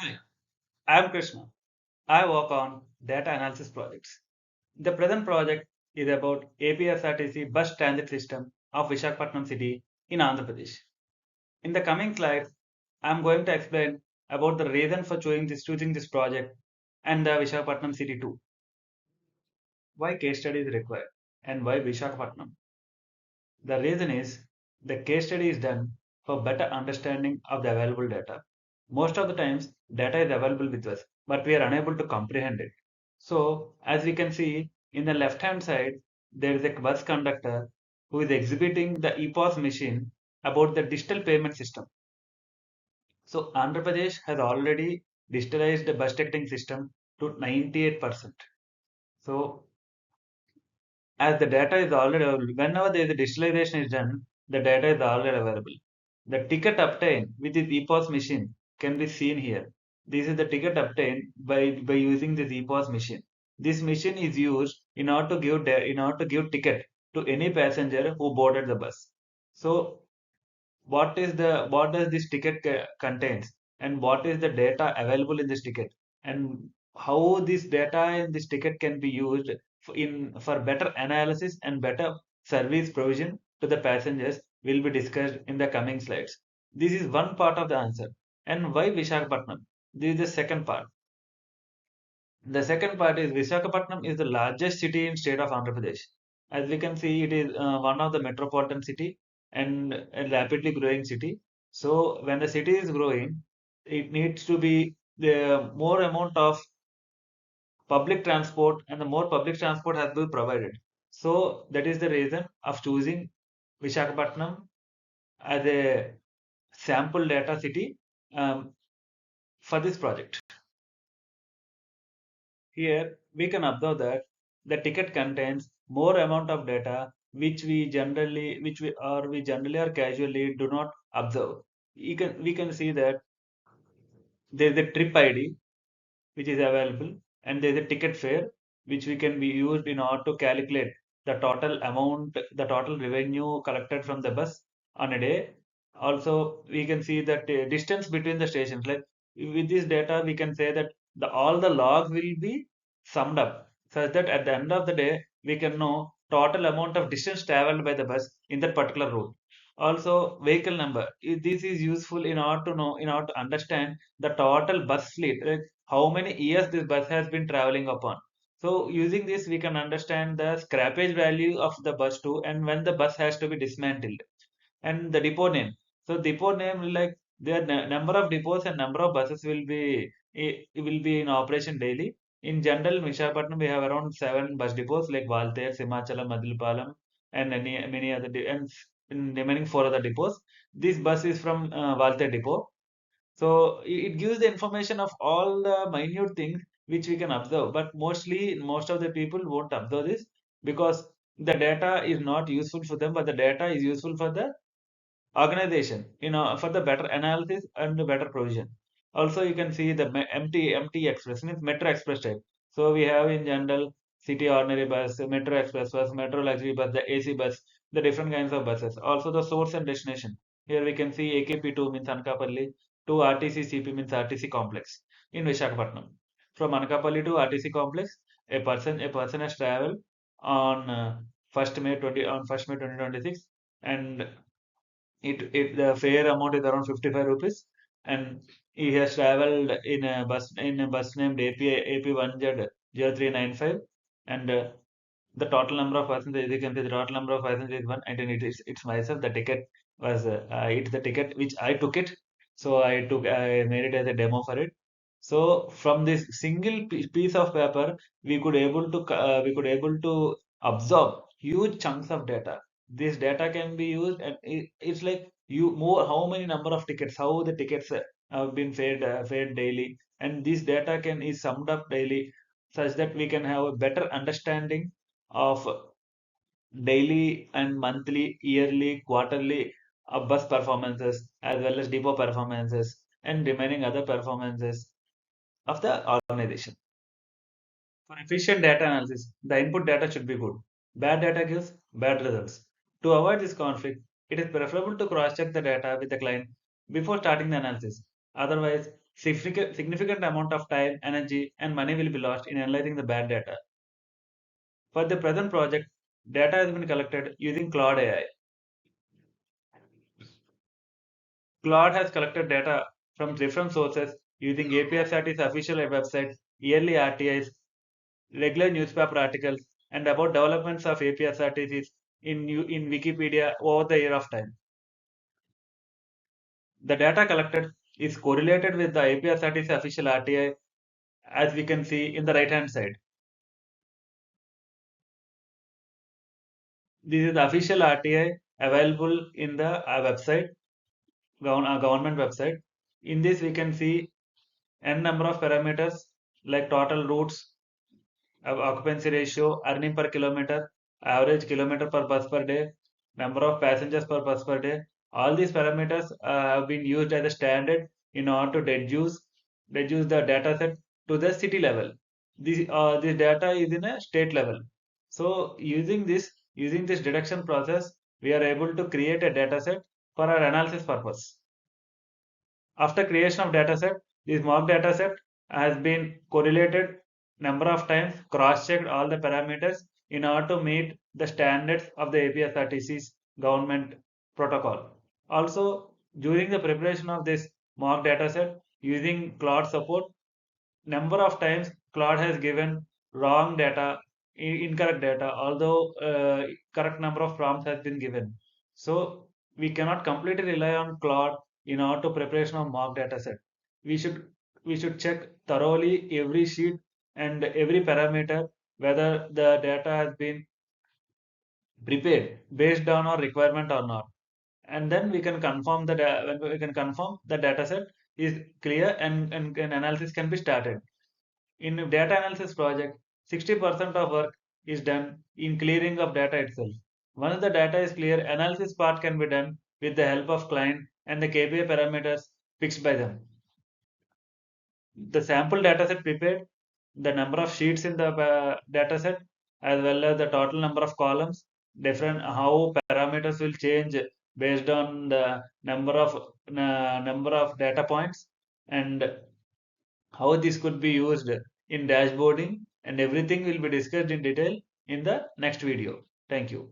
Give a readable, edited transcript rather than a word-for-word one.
Hi, I'm Krishna. I work on data analysis projects. The present project is about APSRTC bus transit system of Visakhapatnam city in Andhra Pradesh. In the coming slides, I'm going to explain about the reason for choosing this project and the Visakhapatnam city too. Why case study is required and why Visakhapatnam? The reason is the case study is done for better understanding of the available data. Most of the times, data is available with us, but we are unable to comprehend it. So, as we can see in the left hand side, there is a bus conductor who is exhibiting the EPOS machine about the digital payment system. So, Andhra Pradesh has already digitalized the bus ticketing system to 98%. So, as the data is already available, whenever there is a digitalization is done, the data is already available. The ticket obtained with this EPOS machine can be seen here. This is the ticket obtained by using this EPOS machine. This machine is used in order to give ticket to any passenger who boarded the bus. So what does this ticket contains and what is the data available in this ticket and how this data in this ticket can be used for better analysis and better service provision to the passengers will be discussed in the coming slides. This is one part of the answer. And why Visakhapatnam? This is the second part. The second part is Visakhapatnam is the largest city in state of Andhra Pradesh. As we can see, it is one of the metropolitan city and a rapidly growing city. So when the city is growing, it needs to be the more amount of public transport and the more public transport has to be provided. So that is the reason of choosing Visakhapatnam as a sample data city um, for this project. Here we can observe that the ticket contains more amount of data which we generally or casually do not observe. We can see that there is a trip ID which is available and there is a ticket fare which we can be used in order to calculate the total revenue collected from the bus on a day. Also, we can see that distance between the stations. Like with this data, we can say that all the logs will be summed up such that at the end of the day, we can know total amount of distance traveled by the bus in that particular route. Also, vehicle number. This is useful in order to understand the total bus fleet, like how many years this bus has been traveling upon. So using this, we can understand the scrappage value of the bus too, and when the bus has to be dismantled, and the depot name. So depot name like their number of depots and number of buses will be in operation daily. In general, in Visakhapatnam we have around 7 bus depots like Valter, Simachalam, Madilapalam, and many other and in remaining 4 other depots. This bus is from Valter depot. So it gives the information of all the minute things which we can observe, but most of the people won't observe this because the data is not useful for them, but the data is useful for the organization, for the better analysis and the better provision. Also, you can see the MT Express means Metro Express type. So we have in general city ordinary bus, Metro Express bus, Metro luxury bus, the AC bus, the different kinds of buses. Also the source and destination. Here we can see AKP2 means Anakapalli to RTC CP means RTC complex in Visakhapatnam. From Anakapalli to RTC complex, a person has traveled on 1st May 2026 and it the fare amount is around 55 rupees and he has traveled in a bus named AP1Z0395 and the total number of passengers you can see the total number of passengers is one and then it's myself the ticket was it's the ticket which I took it, so I made it as a demo for it. So from this single piece of paper we could able to absorb huge chunks of data. This data can be used and it's like you more how many number of tickets, how the tickets have been fared daily, and this data can is summed up daily such that we can have a better understanding of daily and monthly, yearly, quarterly bus performances as well as depot performances and remaining other performances of the organization. For efficient data analysis, the input data should be good. Bad data gives bad results. To avoid this conflict, it is preferable to cross-check the data with the client before starting the analysis. Otherwise, significant amount of time, energy, and money will be lost in analyzing the bad data. For the present project, data has been collected using Cloud AI. Cloud has collected data from different sources using APSRTC's official website, yearly RTIs, regular newspaper articles, and about developments of APSRTCs in Wikipedia over the year of time. The data collected is correlated with the APSRTC official RTI, as we can see in the right hand side. This is the official RTI available in the website, government website. In this, we can see n number of parameters like total routes, occupancy ratio, earning per kilometer, average kilometer per bus per day, number of passengers per bus per day. All these parameters have been used as a standard in order to deduce the data set to the city level. This data is in a state level. So using this deduction process, we are able to create a data set for our analysis purpose. After creation of dataset, this mock dataset has been correlated number of times, cross-checked all the parameters in order to meet the standards of the APSRTC's government protocol. Also, during the preparation of this mock dataset, using Claude support, number of times Claude has given wrong data, incorrect data, although correct number of prompts has been given. So we cannot completely rely on Claude in order to preparation of mock dataset. We should check thoroughly every sheet and every parameter whether the data has been prepared based on our requirement or not, and then we can confirm that when we can confirm the dataset is clear and analysis can be started. In a data analysis project, 60% of work is done in clearing of data itself. Once the data is clear, analysis part can be done with the help of client and the KPI parameters fixed by them. The sample dataset prepared, the number of sheets in the dataset, as well as the total number of columns, different how parameters will change based on the number of data points, and how this could be used in dashboarding, and everything will be discussed in detail in the next video. Thank you.